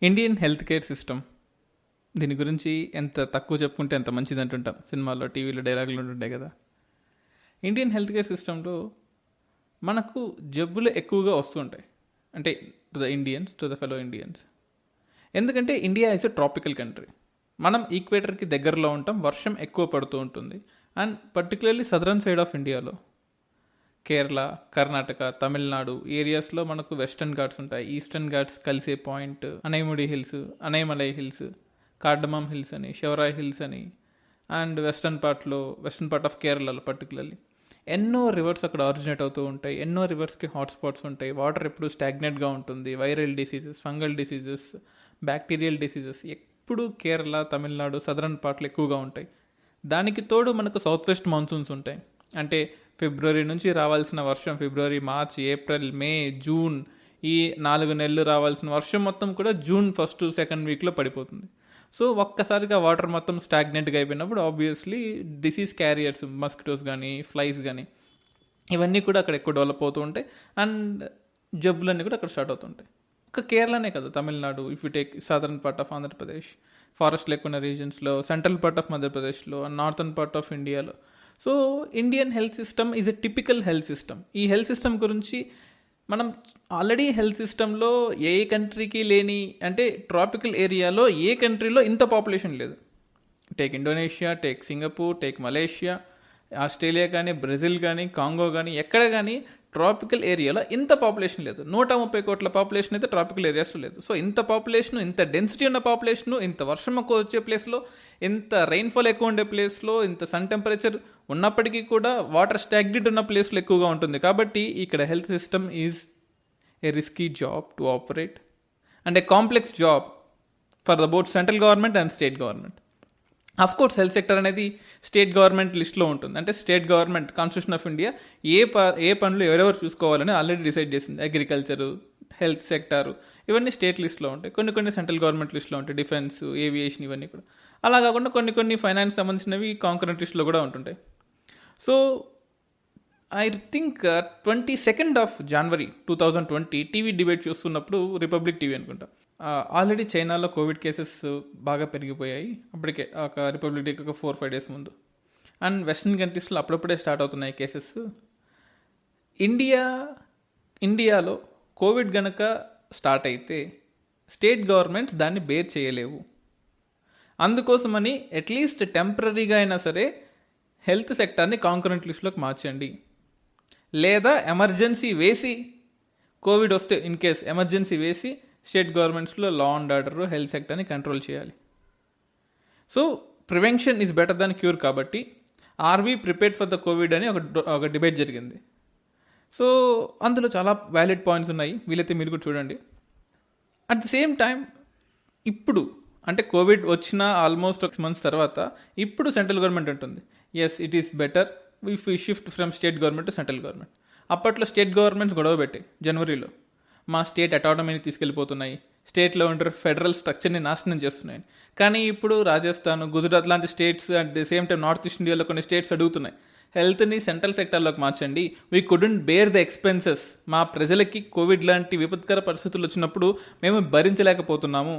Indian health care system, దీని గురించి ఎంత తక్కువ చెప్పుకుంటే ఎంత మంచిది అంటుంటాం. సినిమాల్లో, టీవీలో డైలాగులు ఉంటుంటాయి కదా. ఇండియన్ హెల్త్ కేర్ సిస్టంలో మనకు జబ్బులు ఎక్కువగా వస్తుంటాయి. అంటే to the Indians, to the fellow Indians. ఎందుకంటే India is a tropical country. మనం ఈక్వేటర్కి దగ్గరలో ఉంటాం, వర్షం ఎక్కువ పడుతూ ఉంటుంది. And particularly southern side of ఇండియాలో కేరళ, కర్ణాటక, తమిళనాడు ఏరియాస్లో మనకు వెస్టర్న్ ఘాట్స్ ఉంటాయి. ఈస్టర్న్ ఘాట్స్ కలిసే point Anaimudi hills, Anaimalai hills, cardamom hills అని, శివరాయ్ హిల్స్ అని. అండ్ వెస్టర్న్ పార్ట్ ఆఫ్ కేరళలో పర్టికులర్లీ ఎన్నో రివర్స్ అక్కడ ఆరిజినేట్ అవుతూ ఉంటాయి. ఎన్నో రివర్స్కి హాట్స్పాట్స్ ఉంటాయి. వాటర్ ఎప్పుడు స్టాగ్నెట్గా ఉంటుంది. Viral diseases, fungal diseases, bacterial diseases ఎప్పుడు కేరళ, తమిళనాడు సదరన్ పార్ట్లు ఎక్కువగా ఉంటాయి. దానికి తోడు మనకు సౌత్ వెస్ట్ మాన్సూన్స్ ఉంటాయి. అంటే ఫిబ్రవరి నుంచి రావాల్సిన వర్షం, ఫిబ్రవరి, మార్చ్, ఏప్రిల్, మే, జూన్, ఈ 4 నెలలు రావాల్సిన వర్షం మొత్తం కూడా జూన్ 1st, 2nd వీక్లో పడిపోతుంది. సో ఒక్కసారిగా వాటర్ మొత్తం స్టాగ్నెంట్గా అయిపోయినప్పుడు ఆబ్వియస్లీ డిసీజ్ క్యారియర్స్, మస్కిటోస్ కానీ, ఫ్లైస్ కానీ, ఇవన్నీ కూడా అక్కడ ఎక్కువ డెవలప్ అవుతూ ఉంటాయి. అండ్ జబ్బులన్నీ కూడా అక్కడ స్టార్ట్ అవుతుంటాయి. ఒక కేరళనే కాదు, Tamil Nadu, if you take southern part of Andhra Pradesh, forest లేకున్న రీజన్స్లో, సెంట్రల్ పార్ట్ ఆఫ్ మధ్యప్రదేశ్లో, నార్థన్ పార్ట్ ఆఫ్ ఇండియాలో. So Indian health system is a typical health system. ఈ హెల్త్ సిస్టమ్ గురించి మనం ఆల్రెడీ హెల్త్ సిస్టంలో ఏ కంట్రీకి లేని, అంటే ట్రాపికల్ ఏరియాలో ఏ కంట్రీలో ఇంత పాపులేషన్ లేదు. Take Indonesia, take Singapore, take Malaysia, Australia కానీ, బ్రెజిల్ కానీ, కాంగో కానీ, ఎక్కడ కానీ ట్రాపికల్ ఏరియాలో ఇంత పాపులేషన్ లేదు. 130 కోట్ల పాపులేషన్ అయితే ట్రాపికల్ ఏరియాస్లో లేదు. సో ఇంత పాపులేషన్, ఇంత డెన్సిటీ ఉన్న పాపులేషను, ఇంత వర్షం ఎక్కువ వచ్చే ప్లేస్లో, ఇంత రెయిన్ఫాల్ ఎక్కువ ఉండే ప్లేస్లో, ఇంత సన్ టెంపరేచర్ ఉన్నప్పటికీ కూడా వాటర్ స్టాగ్నెంట్ ఉన్న ప్లేస్లో ఎక్కువగా ఉంటుంది. కాబట్టి ఇక్కడ health system is a risky job to operate and a complex job for the both central government and state government. Of course health sector అనేది స్టేట్ గవర్నమెంట్ లిస్ట్లో ఉంటుంది. అంటే state government constitution of India ఏ పనులు ఎవరెవరు చూసుకోవాలని already decide చేసింది. Agriculture, health sector, ఇవన్నీ స్టేట్ లిస్ట్లో ఉంటాయి. కొన్ని సెంట్రల్ గవర్నమెంట్ లిస్ట్లో ఉంటాయి. డిఫెన్స్, ఏవియేషన్, ఇవన్నీ కూడా. అలా కాకుండా కొన్ని ఫైనాన్స్ సంబంధించినవి కాంకరెంట్ లిస్ట్లో కూడా ఉంటుంటాయి. So I think 22nd of January 2020 TV debate చూస్తున్నప్పుడు, రిపబ్లిక్ టీవీ అనుకుంటా, ఆల్రెడీ చైనాలో కోవిడ్ కేసెస్ బాగా పెరిగిపోయాయి అప్పటికే, ఒక రిపబ్లిక్ డేకి ఒక 4-5 days ముందు. అండ్ వెస్ట్రన్ కంట్రీస్లో అప్పుడప్పుడే స్టార్ట్ అవుతున్నాయి కేసెస్. ఇండియాలో కోవిడ్ గనక స్టార్ట్ అయితే స్టేట్ గవర్నమెంట్స్ దాన్ని బేర్ చేయలేవు. అందుకోసమని అట్లీస్ట్ టెంపరీగా అయినా సరే హెల్త్ సెక్టార్ని కాంకరెంట్ లిస్ట్లోకి మార్చండి. లేదా ఎమర్జెన్సీ వేసి, కోవిడ్ వస్తే ఇన్ కేస్ ఎమర్జెన్సీ వేసి స్టేట్ గవర్నమెంట్స్లో లా అండ్ ఆర్డర్, హెల్త్ సెక్టర్ని కంట్రోల్ చేయాలి. So prevention is better than cure. కాబట్టి are we prepared for the Covid అని ఒక డిబేట్ జరిగింది. సో అందులో చాలా వ్యాలిడ్ పాయింట్స్ ఉన్నాయి. వీలైతే మీరు కూడా చూడండి. అట్ ది సేమ్ టైం ఇప్పుడు, అంటే కోవిడ్ వచ్చిన ఆల్మోస్ట్ 6 months తర్వాత ఇప్పుడు సెంట్రల్ గవర్నమెంట్ ఉంటుంది, yes it is better if you shift from state government to central government. అప్పట్లో స్టేట్ గవర్నమెంట్స్ గొడవ పెట్టాయి జనవరిలో, మా స్టేట్ అటానమీని తీసుకెళ్ళిపోతున్నాయి, స్టేట్లో ఉండే ఫెడరల్ స్ట్రక్చర్ని నాశనం చేస్తున్నాయి. కానీ ఇప్పుడు రాజస్థాన్, గుజరాత్ లాంటి states, at the same time north east ఇండియాలో కొన్ని స్టేట్స్ అడుగుతున్నాయి, హెల్త్ని సెంట్రల్ సెక్టార్లోకి మార్చండి, we couldn't bear the expenses. మా ప్రజలకి కోవిడ్ లాంటి విపత్కర పరిస్థితులు వచ్చినప్పుడు మేము భరించలేకపోతున్నాము,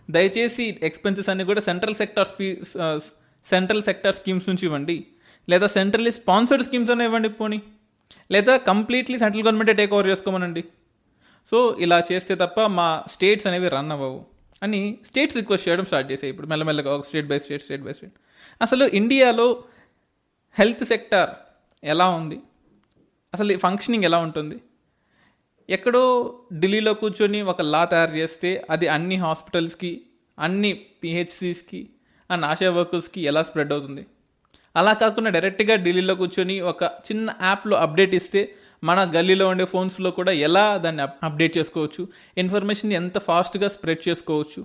దయచేసి ఎక్స్పెన్సెస్ అన్ని కూడా సెంట్రల్ సెక్టార్ స్కీమ్స్ నుంచి ఇవ్వండి, లేదా సెంట్రల్లీ స్పాన్సర్డ్ స్కీమ్స్ అనే ఇవ్వండి పోనీ, లేదా కంప్లీట్లీ సెంట్రల్ గవర్నమెంటే టేక్ ఓవర్ చేసుకోమనండి. సో ఇలా చేస్తే తప్ప మా స్టేట్స్ అనేవి రన్ అవ్వవు అని స్టేట్స్ రిక్వెస్ట్ చేయడం స్టార్ట్ చేసాయి ఇప్పుడు మెల్లమెల్లగా, ఒక స్టేట్ బై స్టేట్. అసలు ఇండియాలో హెల్త్ సెక్టార్ ఎలా ఉంది, అసలు ఫంక్షనింగ్ ఎలా ఉంటుంది? ఎక్కడో ఢిల్లీలో కూర్చొని ఒక లా తయారు చేస్తే అది అన్ని హాస్పిటల్స్కి, అన్ని పిహెచ్సిస్కి అండ్ ఆశా వర్కర్స్కి ఎలా స్ప్రెడ్ అవుతుంది? అలా కాకుండా డైరెక్ట్గా ఢిల్లీలో కూర్చొని ఒక చిన్న యాప్లో అప్డేట్ ఇస్తే మన గల్లీలో ఉండే ఫోన్స్లో కూడా ఎలా దాన్ని అప్డేట్ చేసుకోవచ్చు, ఇన్ఫర్మేషన్ ఎంత ఫాస్ట్గా స్ప్రెడ్ చేసుకోవచ్చు,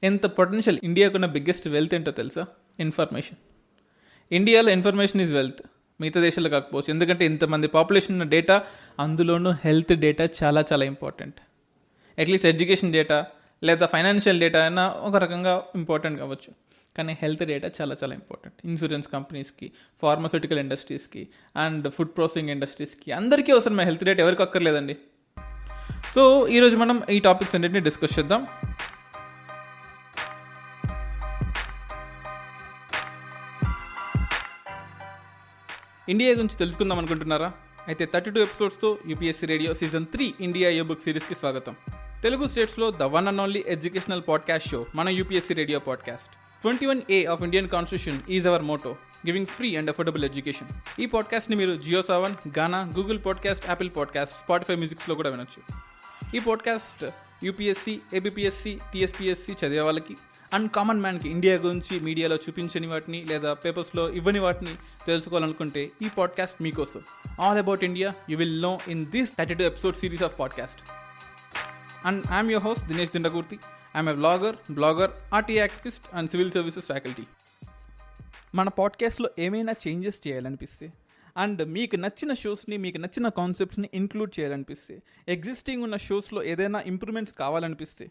ఎంత పొటెన్షియల్. ఇండియాకున్న బిగ్గెస్ట్ వెల్త్ ఏంటో తెలుసా? ఇన్ఫర్మేషన్. ఇండియాలో ఇన్ఫర్మేషన్ ఈజ్ వెల్త్, మిగతా దేశాలు కాకపోవచ్చు. ఎందుకంటే ఇంతమంది పాపులేషన్ ఉన్న డేటా, అందులోనూ హెల్త్ డేటా చాలా చాలా ఇంపార్టెంట్. అట్లీస్ట్ ఎడ్యుకేషన్ డేటా లేదా ఫైనాన్షియల్ డేటా అయినా ఒక రకంగా ఇంపార్టెంట్ కావచ్చు, కానీ హెల్త్ డేటా చాలా చాలా ఇంపార్టెంట్. ఇన్సూరెన్స్ కంపెనీస్కి, ఫార్మాస్యూటికల్ ఇండస్ట్రీస్కి అండ్ ఫుడ్ ప్రాసెసింగ్ ఇండస్ట్రీస్కి అందరికీ అవసరం హెల్త్ డేటా, ఎవరికి అక్కర్లేదండి. సో ఈరోజు మనం ఈ టాపిక్స్ అన్నింటినీ డిస్కస్ చేద్దాం. ఇండియా గురించి తెలుసుకుందాం అనుకుంటున్నారా? అయితే 32 ఎపిసోడ్స్తో UPSC radio season 3 India a book సిరీస్కి స్వాగతం. తెలుగు స్టేట్స్లో the one and only educational podcast show మన UPSC radio podcast. 21A of Indian constitution is our motto, giving free and affordable education. ఈ పాడ్కాస్ట్ని మీరు Jio Saavn, Gaana, Google podcast, Apple podcast, Spotify మ్యూజిక్స్లో కూడా వినొచ్చు. ఈ పాడ్కాస్ట్ యూపీఎస్సీ, ఏబిపిఎస్సీ, టీఎస్పీఎస్సీ చదివే వాళ్ళకి అండ్ కామన్ మ్యాన్కి ఇండియా గురించి మీడియాలో చూపించని వాటిని లేదా పేపర్స్లో ఇవ్వని వాటిని తెలుసుకోవాలనుకుంటే ఈ పాడ్కాస్ట్ మీకోసం. All about India you will know in this 32 episode series of podcast. And I'm your host Dinesh Dindakurthi. I'm a blogger, RTI activist and civil services faculty. మన పాడ్కాస్ట్లో ఏమైనా చేంజెస్ చేయాలనిపిస్తే అండ్ మీకు నచ్చిన షోస్ని, మీకు నచ్చిన కాన్సెప్ట్స్ని ఇంక్లూడ్ చేయాలనిపిస్తే, ఎగ్జిస్టింగ్ ఉన్న షోస్లో ఏదైనా ఇంప్రూవ్మెంట్స్ కావాలనిపిస్తే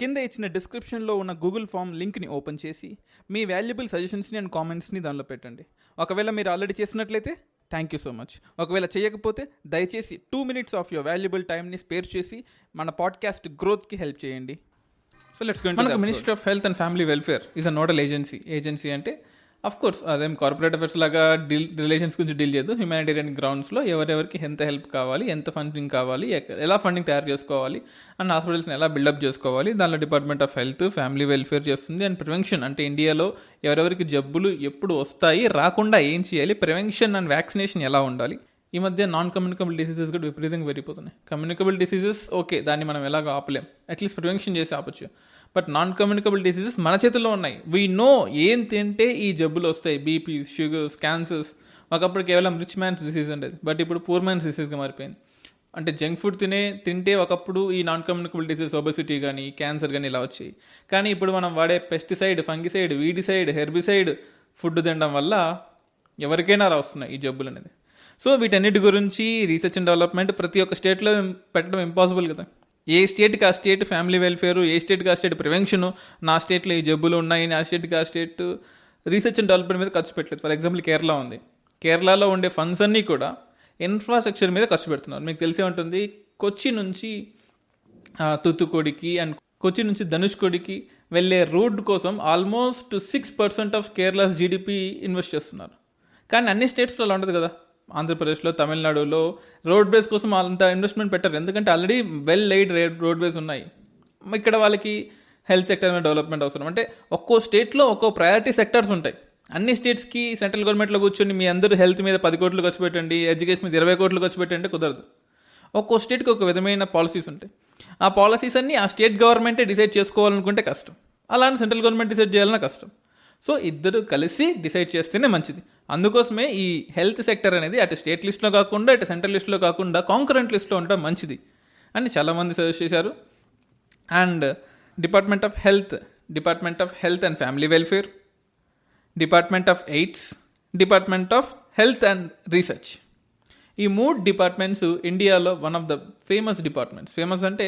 కింద ఇచ్చిన డిస్క్రిప్షన్లో ఉన్న గూగుల్ ఫామ్ లింక్ని ఓపెన్ చేసి మీ వాల్యుబుల్ సజెషన్స్ని అండ్ కామెంట్స్ని దానిలో పెట్టండి. ఒకవేళ మీరు ఆల్రెడీ చేసినట్లయితే థ్యాంక్ యూ సో మచ్. ఒకవేళ చేయకపోతే దయచేసి 2 minutes ఆఫ్ యువర్ వాల్యుబుల్ టైమ్ని స్పేర్ చేసి మన పాడ్కాస్ట్ గ్రోత్కి హెల్ప్ చేయండి. So let's go. మనకు ministry of health and family welfare is a nodal agency అంటే అఫ్ కోర్స్ అదేం కార్పొరేట్ అఫేర్స్ లాగా రిలేషన్స్ గురించి డీల్ చేయదు. హ్యూమానిటేరియన్ గ్రౌండ్స్లో ఎవరెవరికి ఎంత హెల్ప్ కావాలి, ఎంత ఫండింగ్ కావాలి, ఎలా ఫండింగ్ తయారు చేసుకోవాలి అండ్ హాస్పిటల్స్ని ఎలా బిల్డప్ చేసుకోవాలి, దానిలో department of health, family welfare చేస్తుంది. అండ్ ప్రివెన్షన్ అంటే ఇండియాలో ఎవరెవరికి జబ్బులు ఎప్పుడు వస్తాయి, రాకుండా ఏం చేయాలి, ప్రివెన్షన్ అండ్ వ్యాక్సినేషన్ ఎలా ఉండాలి. ఈ మధ్య నాన్ కమ్యూనికబుల్ డిసీజెస్ కూడా విపరీతంగా పెరిగిపోతున్నాయి. కమ్యూనికబుల్ డిసీజెస్ ఓకే, దాన్ని మనం ఎలాగో ఆపలేం, అట్లీస్ట్ ప్రివెన్షన్ చేసి ఆపచ్చు. బట్ నాన్ కమ్యూనికబుల్ డిసీజెస్ మన చేతుల్లో ఉన్నాయి. వీ నో ఏం తింటే ఈ జబ్బులు వస్తాయి, బీపీ, షుగర్స్, క్యాన్సర్స్. ఒకప్పుడు కేవలం రిచ్ మ్యాన్స్ డిసీజ్ ఉండేది, బట్ ఇప్పుడు పూర్ మ్యాన్స్ డిసీజ్గా మారిపోయింది. అంటే జంక్ ఫుడ్ తింటే ఒకప్పుడు ఈ నాన్ కమ్యూనికబుల్ డిసీజ్, ఒబెసిటీ కానీ, క్యాన్సర్ కానీ ఇలా వచ్చాయి. కానీ ఇప్పుడు మనం వాడే pesticide, fungicide, weedicide, herbicide food తినడం వల్ల ఎవరికైనా వస్తున్నాయి ఈ జబ్బులు అనేది. సో వీటన్నిటి గురించి రీసెర్చ్ అండ్ డెవలప్మెంట్ ప్రతి ఒక్క స్టేట్లో పెట్టడం ఇంపాసిబుల్ కదా. ఏ స్టేట్కి ఆ స్టేట్ ఫ్యామిలీ వెల్ఫేరు, ఏ స్టేట్కి ఆ స్టేట్ ప్రివెన్షను, నా స్టేట్లో ఈ జబ్బులు ఉన్నాయి, నా స్టేట్కి ఆ స్టేట్ రీసెర్చ్ అండ్ డెవలప్మెంట్ మీద ఖర్చు పెట్టలేదు. ఫర్ ఎగ్జాంపుల్ కేరళ ఉంది. కేరళలో ఉండే ఫండ్స్ అన్నీ కూడా ఇన్ఫ్రాస్ట్రక్చర్ మీద ఖర్చు పెడుతున్నారు. మీకు తెలిసే ఉంటుంది, కొచ్చి నుంచి తూత్తుకుడికి అండ్ కొచ్చి నుంచి ధనుష్కోడికి వెళ్ళే రోడ్ కోసం almost 6% of Kerala's GDP invest చేస్తున్నారు. కానీ అన్ని స్టేట్స్లో అలా ఉండదు కదా. ఆంధ్రప్రదేశ్లో, తమిళనాడులో రోడ్ వేస్ కోసం అంత ఇన్వెస్ట్మెంట్ పెట్టారు, ఎందుకంటే ఆల్రెడీ వెల్ లైడ్ రోడ్ వేస్ ఉన్నాయి. ఇక్కడ వాళ్ళకి హెల్త్ సెక్టర్ మీద డెవలప్మెంట్ అవసరం. అంటే ఒక్కో స్టేట్లో ఒక్కో ప్రయారిటీ సెక్టర్స్ ఉంటాయి. అన్ని స్టేట్స్కి సెంట్రల్ గవర్నమెంట్లో కూర్చొని మీ అందరూ హెల్త్ మీద 10 కోట్లు ఖర్చు పెట్టండి, ఎడ్యుకేషన్ మీద 20 కోట్లు ఖర్చు పెట్టండి కుదరదు. ఒక్కో స్టేట్కి ఒక విధమైన పాలసీస్ ఉంటాయి. ఆ పాలసీస్ అన్నీ ఆ స్టేట్ గవర్నమెంటే డిసైడ్ చేసుకోవాలనుకుంటే కష్టం, అలానే సెంట్రల్ గవర్నమెంట్ డిసైడ్ చేయాలన్నా కష్టం. సో ఇద్దరు కలిసి డిసైడ్ చేస్తేనే మంచిది. అందుకోసమే ఈ హెల్త్ సెక్టర్ అనేది అటు స్టేట్ లిస్ట్లో కాకుండా ఇటు సెంట్రల్ లిస్ట్లో కాకుండా కాంకరెంట్ లిస్ట్లో ఉండడం మంచిది అని చాలామంది సజెస్ట్ చేశారు. And department of health and family welfare, department of AIDS, department of health and research, ఈ 3 డిపార్ట్మెంట్స్ ఇండియాలో one of the famous departments. Famous అంటే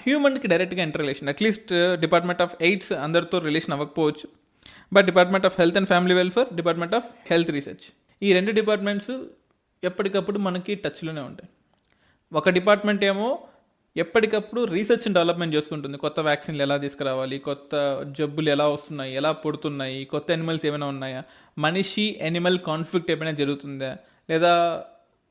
హ్యూమన్కి డైరెక్ట్గా inter relation. At least department of AIDS అందరితో రిలేషన్ అవ్వకపోవచ్చు, but department of health and family welfare, department of health research, ఈ 2 departments ఎప్పటికప్పుడు మనకి టచ్లోనే ఉంటాయి. ఒక డిపార్ట్మెంట్ ఏమో ఎప్పటికప్పుడు రీసెర్చ్ అండ్ డెవలప్మెంట్ చేస్తుంటుంది. కొత్త వ్యాక్సిన్లు ఎలా తీసుకురావాలి, కొత్త జబ్బులు ఎలా వస్తున్నాయి, ఎలా పుడుతున్నాయి, కొత్త యానిమల్స్ ఏమైనా ఉన్నాయా, మనిషి యానిమల్ కాన్ఫ్లిక్ట్ ఏమైనా జరుగుతుందా, లేదా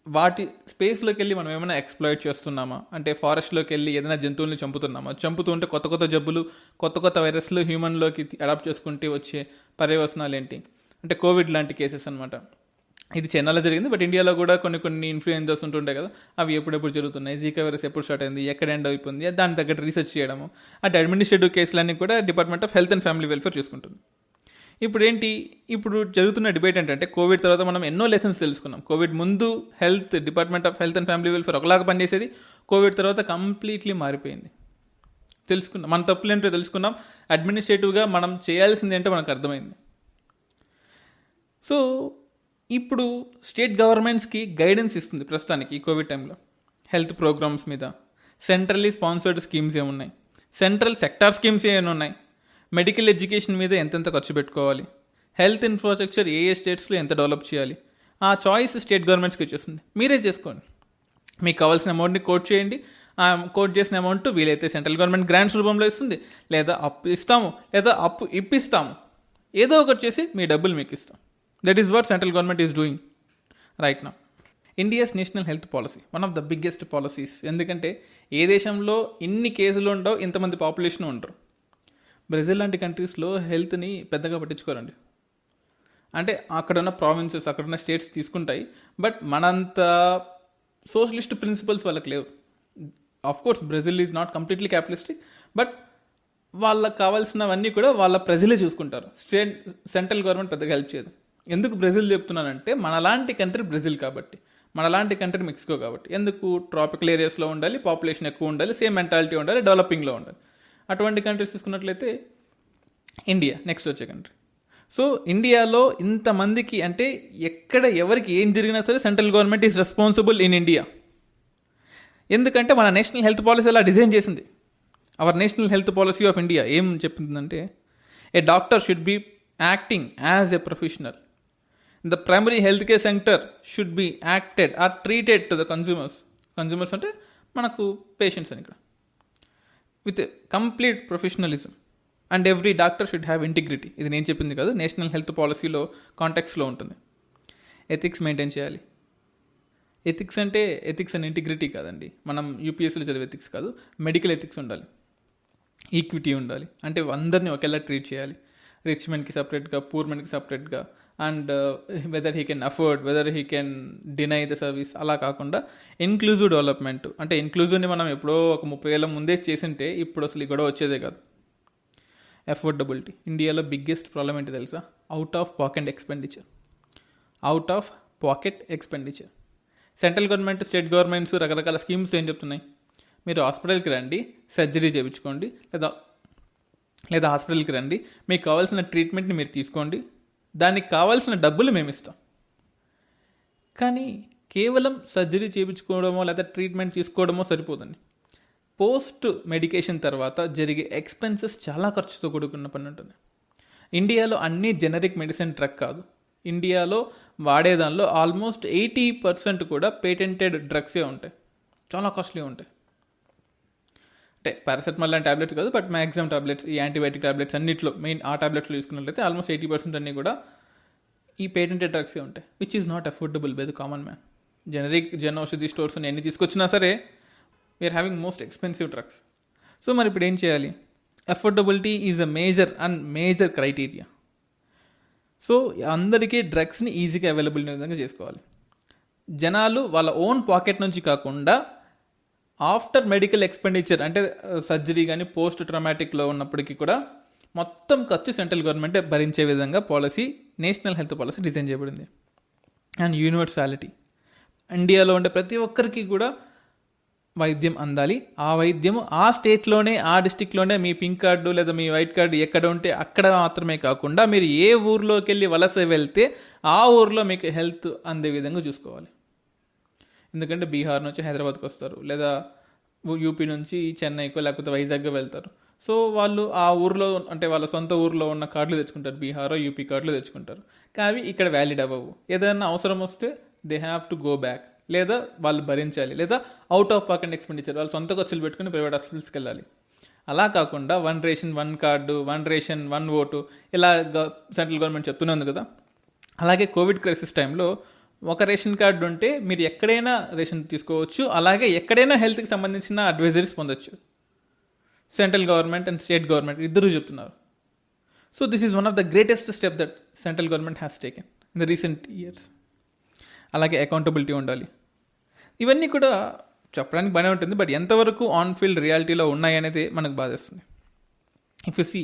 వాటి స్పేస్లోకి వెళ్ళి మనం ఏమైనా ఎక్స్ప్లాయిట్ చేస్తున్నామా, అంటే ఫారెస్ట్లోకి వెళ్ళి ఏదైనా జంతువుల్ని చంపుతున్నామా, చంపుతుంటే కొత్త జబ్బులు, కొత్త వైరస్లు హ్యూమన్లోకి అడాప్ట్ చేసుకుంటే వచ్చే పర్యవసనాలు ఏంటి, అంటే కోవిడ్ లాంటి కేసెస్ అనమాట. ఇది చైనాలో జరిగింది, బట్ ఇండియాలో కూడా కొన్ని ఇన్ఫ్లుయెన్జర్స్ ఉంటుంటాయి కదా, అవి ఎప్పుడెప్పుడు జరుగుతున్నాయి, జీకా వైరస్ ఎప్పుడు స్టార్ట్ అయింది, ఎక్కడ ఎండ్ అయిపోయింది, దాని తగ్గట్టు రీసెర్చ్ చేయడము. అంటే అడ్మినిస్ట్రేటివ్ కేసులన్నీ కూడా department of health and family welfare చూసుకుంటుంది. ఇప్పుడు జరుగుతున్న డిబేట్ ఏంటంటే, కోవిడ్ తర్వాత మనం ఎన్నో లెసన్స్ తెలుసుకున్నాం. కోవిడ్ ముందు department of health and family welfare ఒకలాగా పనిచేసేది, కోవిడ్ తర్వాత కంప్లీట్లీ మారిపోయింది. తెలుసుకున్నాం, మన తప్పులు ఏంటో తెలుసుకున్నాం, అడ్మినిస్ట్రేటివ్గా మనం చేయాల్సింది ఏంటో మనకు అర్థమైంది. సో ఇప్పుడు స్టేట్ గవర్నమెంట్స్కి గైడెన్స్ ఇస్తుంది ప్రస్తుతానికి ఈ కోవిడ్ టైంలో హెల్త్ ప్రోగ్రామ్స్ మీద. సెంట్రల్లీ స్పాన్సర్డ్ స్కీమ్స్ ఏమున్నాయి, సెంట్రల్ సెక్టార్ స్కీమ్స్ ఏమైనా ఉన్నాయి, మెడికల్ ఎడ్యుకేషన్ మీద ఎంతెంత ఖర్చు పెట్టుకోవాలి, హెల్త్ ఇన్ఫ్రాస్ట్రక్చర్ ఏ స్టేట్స్లో ఎంత డెవలప్ చేయాలి, ఆ చాయిస్ స్టేట్ గవర్నమెంట్స్కి వచ్చేస్తుంది. మీరే చేసుకోండి. మీకు కావాల్సిన అమౌంట్ని కోట్ చేయండి. ఆ కోట్ చేసిన అమౌంట్ వీలైతే సెంట్రల్ గవర్నమెంట్ గ్రాంట్స్ రూపంలో ఇస్తుంది, లేదా అప్పు ఇస్తాము, లేదా అప్పు ఇప్పిస్తాము, ఏదో ఒకటి చేసి మీ డబ్బులు మీకు ఇస్తాం. That is what central government is doing right now. India's national health policy one of the biggest policies. ఎందుకంటే ఏ దేశంలో ఇన్ని కేసులు ఉండవు, ఇంతమంది పాపులేషన్ ఉండరు. బ్రెజిల్ లాంటి కంట్రీస్లో హెల్త్ని పెద్దగా పట్టించుకోరండి. అంటే అక్కడున్న ప్రావిన్సెస్, అక్కడున్న స్టేట్స్ తీసుకుంటాయి, బట్ మనంత సోషలిస్ట్ ప్రిన్సిపల్స్ వాళ్ళకి లేవు. Of course Brazil is not completely capitalistic, but వాళ్ళకి కావాల్సినవన్నీ కూడా వాళ్ళ ప్రజలే చూసుకుంటారు. సెంట్రల్ గవర్నమెంట్ పెద్దగా హెల్ప్ చేయదు. ఎందుకు బ్రెజిల్ చెప్తున్నానంటే, మనలాంటి కంట్రీ బ్రెజిల్ కాబట్టి, మనలాంటి కంట్రీ మెక్సికో కాబట్టి. ఎందుకు? ట్రాపికల్ ఏరియాస్లో ఉండాలి, పాపులేషన్ ఎక్కువ ఉండాలి, సేమ్ మెంటాలిటీ ఉండాలి, డెవలపింగ్లో ఉండాలి. అటువంటి కంట్రీస్ తీసుకున్నట్లయితే ఇండియా నెక్స్ట్ వచ్చే కంట్రీ. సో ఇండియాలో ఇంతమందికి అంటే ఎక్కడ ఎవరికి ఏం జరిగినా సరే central government is responsible in India. ఎందుకంటే మన నేషనల్ హెల్త్ పాలసీ అలా డిజైన్ చేసింది. Our national health policy of India ఏం చెప్తుందంటే, a doctor should be acting as a professional. The primary health care centre should be acted or treated to the consumers అంటే మనకు patients అని ఇక్కడ, with complete professionalism. And every doctor should have integrity. ఇది నేను చెప్పింది కాదు, national health పాలసీలో కాంటాక్ట్స్లో ఉంటుంది. ఎథిక్స్ మెయింటైన్ చేయాలి. ఎథిక్స్ అంటే ఎథిక్స్ అండ్ ఇంటిగ్రిటీ కాదండి, మనం యూపీఎస్సీలో చదివే ఎథిక్స్ కాదు, మెడికల్ ఎథిక్స్ ఉండాలి. ఈక్విటీ ఉండాలి, అంటే అందరినీ ఒకేలా ట్రీట్ చేయాలి. రిచ్ మెన్కి సపరేట్గా, పూర్ మెన్కి సపరేట్గా, and whether he can afford, whether he can deny the service, అలా కాకుండా ఇన్క్లూజివ్ డెవలప్మెంట్. అంటే ఇన్క్లూజివ్ని మనం ఎప్పుడో ఒక 30 ఏళ్ళ ముందే చేసింటే ఇప్పుడు అసలు ఈ గొడవ వచ్చేదే కాదు. అఫోర్డబిలిటీ. ఇండియాలో బిగ్గెస్ట్ ప్రాబ్లం ఏంటి తెలుసా? Out of pocket expenditure. Central government, state governments రకరకాల స్కీమ్స్ ఏం చెప్తున్నాయి? మీరు హాస్పిటల్కి రండి, సర్జరీ చేయించుకోండి, లేదా హాస్పిటల్కి రండి, మీకు కావాల్సిన ట్రీట్మెంట్ని మీరు తీసుకోండి, దానికి కావాల్సిన డబ్బులు మేము ఇస్తాం. కానీ కేవలం సర్జరీ చేయించుకోవడమో లేదా ట్రీట్మెంట్ తీసుకోవడమో సరిపోదండి. పోస్ట్ మెడికేషన్ తర్వాత జరిగే ఎక్స్పెన్సెస్ చాలా ఖర్చుతో కూడుకున్న పని ఉంటుంది. ఇండియాలో అన్ని జెనరిక్ మెడిసిన్ డ్రగ్ కాదు. ఇండియాలో వాడేదానిలో ఆల్మోస్ట్ 80% కూడా పేటెంటెడ్ డ్రగ్సే ఉంటాయి, చాలా కాస్ట్లీ ఉంటాయి. అంటే పారాసెటమాల్ లాంటి ట్యాబ్లెట్స్ కాదు, బట్ మ్యాక్సిమం ట్యాబ్లెట్స్, ఈ యాంటీబయాటిక్ ట్యాబ్లెట్స్ అన్నింటిలో మెయిన్ ఆ ట్యాబ్లెట్స్లో తీసుకున్నట్లయితే ఆల్మోస్ట్ 80% అన్నీ కూడా ఈ పేటెంటెడ్ డ్రగ్సే ఉంటాయి, which is not affordable by the common man. Generic Jan Aushadhi stores ఎన్ని తీసుకొచ్చినా సరే we're having most expensive drugs. So మరి ఇప్పుడు ఏం చేయాలి? Affordability is a major criteria. So అందరికీ డ్రగ్స్ని ఈజీగా అవైలబుల్ విధంగా చేసుకోవాలి. జనాలు వాళ్ళ ఓన్ పాకెట్ నుంచి కాకుండా ఆఫ్టర్ మెడికల్ ఎక్స్పెండిచర్, అంటే సర్జరీ కానీ పోస్ట్ ట్రామాటిక్లో ఉన్నప్పటికీ కూడా మొత్తం ఖర్చు సెంట్రల్ గవర్నమెంటే భరించే విధంగా policy, national health policy design చేయబడింది. And universality. ఇండియాలో ఉండే ప్రతి ఒక్కరికి కూడా వైద్యం అందాలి. ఆ వైద్యము ఆ స్టేట్లోనే, ఆ డిస్టిక్లోనే, మీ పింక్ కార్డు లేదా మీ వైట్ కార్డు ఎక్కడ ఉంటే అక్కడ మాత్రమే కాకుండా మీరు ఏ ఊర్లోకి వెళ్ళి వలస వెళ్తే ఆ ఊర్లో మీకు హెల్త్ అందే విధంగా చూసుకోవాలి. ఎందుకంటే బీహార్ నుంచి హైదరాబాద్కి వస్తారు, లేదా యూపీ నుంచి చెన్నైకో లేకపోతే వైజాగ్గా వెళ్తారు. సో వాళ్ళు ఆ ఊర్లో, అంటే వాళ్ళ సొంత ఊర్లో ఉన్న కార్డులు తెచ్చుకుంటారు, బీహారో యూపీ కార్డులు తెచ్చుకుంటారు, కానీ ఇక్కడ వ్యాలిడ్ అవ్వవు. ఏదైనా అవసరం వస్తే they have to go back, లేదా వాళ్ళు భరించాలి, లేదా అవుట్ ఆఫ్ పాకెట్ ఎక్స్పెండిచర్ వాళ్ళు సొంత ఖర్చులు పెట్టుకుని ప్రైవేట్ హాస్పిటల్స్కి వెళ్ళాలి. అలా కాకుండా 1 రేషన్ 1 కార్డు, 1 రేషన్ 1 ఓటు ఇలా సెంట్రల్ గవర్నమెంట్ చెప్తూనే ఉంది కదా. అలాగే కోవిడ్ క్రైసిస్ టైంలో ఒక రేషన్ కార్డు ఉంటే మీరు ఎక్కడైనా రేషన్ తీసుకోవచ్చు, అలాగే ఎక్కడైనా హెల్త్కి సంబంధించిన అడ్వైజరీస్ పొందొచ్చు. Central government and state government ఇద్దరు చెప్తున్నారు. So this is one of the greatest step that central government has taken in the recent years. అలాగే అకౌంటబిలిటీ ఉండాలి. ఇవన్నీ కూడా చెప్పడానికి బాగానే ఉంటుంది, బట్ ఎంతవరకు ఆన్ ఫీల్డ్ రియాలిటీలో ఉన్నాయనేది మనకు బాధేస్తుంది. If you see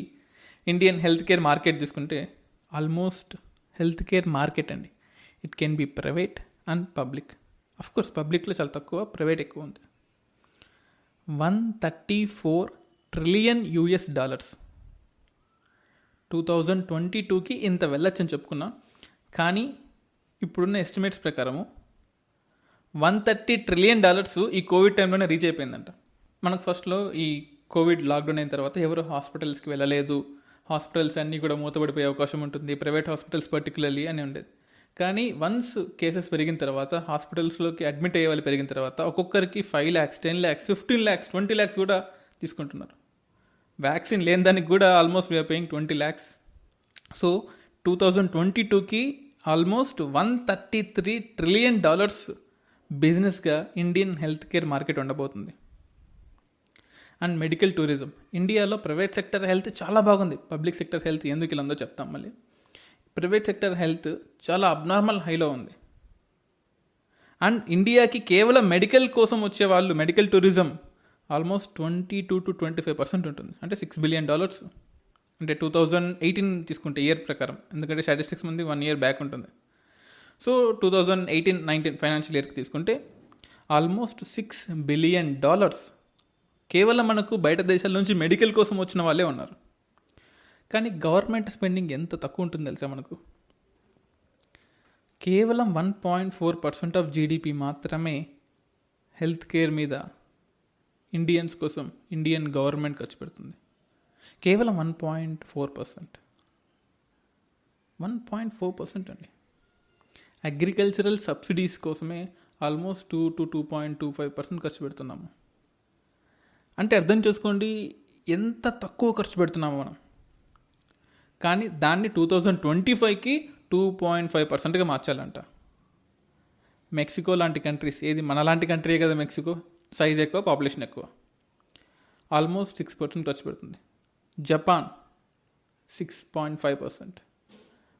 Indian health care market తీసుకుంటే, ఆల్మోస్ట్ హెల్త్ కేర్ మార్కెట్ అండి, it can be private and public. Of course పబ్లిక్లో చాలా తక్కువ, ప్రైవేట్ ఎక్కువ ఉంది. $134 ట్రిలియన్ 2022కి ఇంత వెళ్ళొచ్చని చెప్పుకున్నాం. కానీ ఇప్పుడున్న ఎస్టిమేట్స్ ప్రకారము $130 ట్రిలియన్ ఈ కోవిడ్ టైంలోనే రీచ్ అయిపోయిందంట. మనకు ఫస్ట్లో ఈ కోవిడ్ లాక్డౌన్ అయిన తర్వాత ఎవరు హాస్పిటల్స్కి వెళ్ళలేదు, హాస్పిటల్స్ అన్నీ కూడా మూతపడిపోయే అవకాశం ఉంటుంది, ప్రైవేట్ హాస్పిటల్స్ పర్టికులర్లీ అని ఉండేది. కానీ వన్స్ కేసెస్ పెరిగిన తర్వాత, హాస్పిటల్స్లోకి అడ్మిట్ అయ్యే వాళ్ళు పెరిగిన తర్వాత ఒక్కొక్కరికి 5 lakhs, 10 lakhs, 15 lakhs, 20 lakhs కూడా తీసుకుంటున్నారు. వ్యాక్సిన్ లేని దానికి కూడా almost we are paying 20 lakhs. So 2022కి ఆల్మోస్ట్ $133 ట్రిలియన్ బిజినెస్గా ఇండియన్ హెల్త్ కేర్ మార్కెట్ ఉండబోతుంది. అండ్ మెడికల్ టూరిజం, ఇండియాలో ప్రైవేట్ సెక్టర్ హెల్త్ చాలా బాగుంది. పబ్లిక్ సెక్టర్ హెల్త్ ఎందుకు ఇలా ఉందో చెప్తాం మళ్ళీ. ప్రైవేట్ సెక్టర్ హెల్త్ చాలా అబ్నార్మల్ హైలో ఉంది. అండ్ ఇండియాకి కేవలం మెడికల్ కోసం వచ్చే వాళ్ళు, మెడికల్ టూరిజం ఆల్మోస్ట్ 22-25% ఉంటుంది. అంటే $6 బిలియన్. అంటే 2018 తీసుకుంటే ఇయర్ ప్రకారం, ఎందుకంటే స్టాటిస్టిక్స్ ముందు 1 year బ్యాక్ ఉంటుంది. సో 2018-19 ఫైనాన్షియల్ ఇయర్కి తీసుకుంటే ఆల్మోస్ట్ $6 బిలియన్ కేవలం మనకు బయట దేశాల నుంచి మెడికల్ కోసం వచ్చిన వాళ్ళే ఉన్నారు. కానీ గవర్నమెంట్ స్పెండింగ్ ఎంత తక్కువ ఉంటుంది తెలుసా మనకు? కేవలం 1.4% ఆఫ్ జీడిపి మాత్రమే హెల్త్ కేర్ మీద ఇండియన్స్ కోసం ఇండియన్ గవర్నమెంట్ ఖర్చు పెడుతుంది. కేవలం 1.4%. 1.4% అండి. అగ్రికల్చరల్ సబ్సిడీస్ కోసమే ఆల్మోస్ట్ 2-2.25% ఖర్చు పెడుతున్నాము. అంటే అర్థం చేసుకోండి ఎంత తక్కువ ఖర్చు పెడుతున్నాము మనం. కానీ దాన్ని 2025కి 2.5%గా మార్చాలంట. మెక్సికో లాంటి కంట్రీస్, ఏది మన లాంటి కంట్రీ కదా మెక్సికో, సైజ్ ఎక్కువ, పాపులేషన్ ఎక్కువ, ఆల్మోస్ట్ 6% ఖర్చు పెడుతుంది. జపాన్ 6.5%,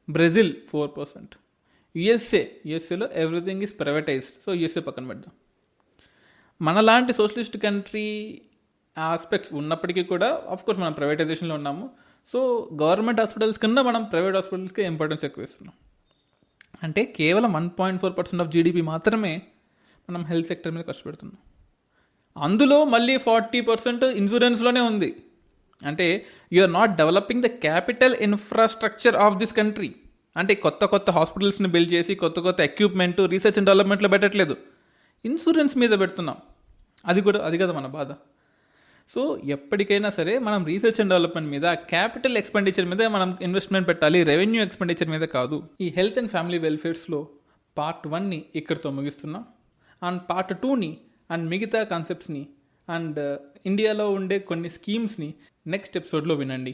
బ్రెజిల్ 4%, యుఎస్ఏలో everything is privatized. So USA పక్కన పెడదాం. మనలాంటి సోషలిస్ట్ కంట్రీ ఆస్పెక్ట్స్ ఉన్నప్పటికీ కూడా ఆఫ్కోర్స్ మనం ప్రైవేటైజేషన్లో ఉన్నాము. సో గవర్నమెంట్ హాస్పిటల్స్ కన్నా మనం ప్రైవేట్ హాస్పిటల్స్కి ఇంపార్టెన్స్ ఎక్కువ ఇస్తున్నాం. అంటే కేవలం 1.4% ఆఫ్ జీడిపి మాత్రమే మనం హెల్త్ సెక్టర్ మీద ఖర్చు పెడుతున్నాం. అందులో మళ్ళీ 40% ఇన్సూరెన్స్లోనే ఉంది. అంటే you are not developing the capital infrastructure of this country. అంటే కొత్త హాస్పిటల్స్ని బిల్డ్ చేసి కొత్త ఎక్విప్మెంట్, రీసెర్చ్ అండ్ డెవలప్మెంట్లో పెట్టట్లేదు, ఇన్సూరెన్స్ మీద పెడుతున్నాం. అది కదా మన బాధ. సో ఎప్పటికైనా సరే మనం రీసెర్చ్ అండ్ డెవలప్మెంట్ మీద, క్యాపిటల్ ఎక్స్పెండిచర్ మీద మనం ఇన్వెస్ట్మెంట్ పెట్టాలి, రెవెన్యూ ఎక్స్పెండిచర్ మీద కాదు. ఈ హెల్త్ అండ్ ఫ్యామిలీ వెల్ఫేర్స్లో పార్ట్ 1ని ఇక్కడితో ముగిస్తున్నాం. అండ్ పార్ట్ 2ని అండ్ మిగతా కాన్సెప్ట్స్ని అండ్ ఇండియాలో ఉండే కొన్ని స్కీమ్స్ని నెక్స్ట్ ఎపిసోడ్లో వినండి.